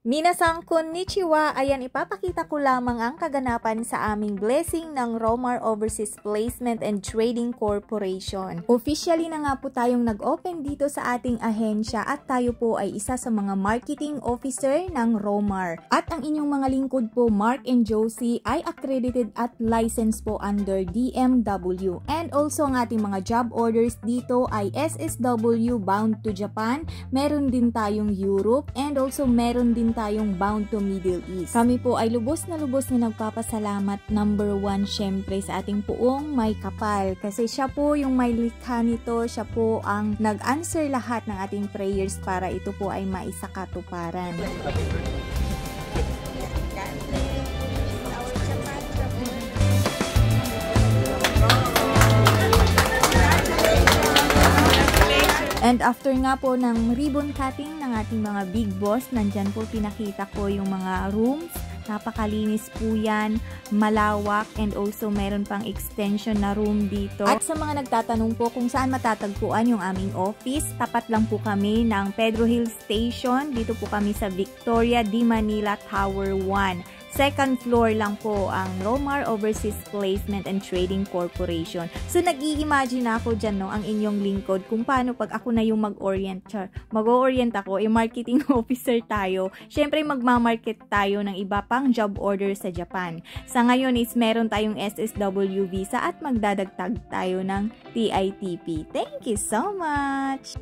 Minasang konnichiwa, ayan ipapakita ko lamang ang kaganapan sa aming blessing ng Romar Overseas Placement and Trading Corporation. Officially na nga po tayong nag-open dito sa ating ahensya at tayo po ay isa sa mga marketing officer ng Romar. At ang inyong mga lingkod po, Mark and Josie, ay accredited at licensed po under DMW. And also ang ating mga job orders dito ay SSW bound to Japan, meron din tayong Europe, and also meron din tayong bound to Middle East. Kami po ay lubos na nagpapasalamat number one syempre sa ating puong may kapal kasi siya po yung may likha nito, siya po ang nag-answer lahat ng ating prayers para ito po ay maisakatuparan. And after nga po ng ribbon cutting ng ating mga big boss, nandyan po pinakita ko yung mga rooms. Napakalinis po yan, malawak, and also meron pang extension na room dito. At sa mga nagtatanong po kung saan matatagpuan yung aming office, tapat lang po kami ng Pedro Hill Station. Dito po kami sa Victoria de Manila Tower 1. Second floor lang po ang Romar Overseas Placement and Trading Corporation. So nag-i-imagine ako dyan, no, ang inyong lingkod kung paano pag ako na yung mag-orient ako, marketing officer tayo. Syempre magmamarket tayo ng iba pang job order sa Japan. Sa ngayon is meron tayong SSW visa at magdadagtag tayo ng TITP. Thank you so much!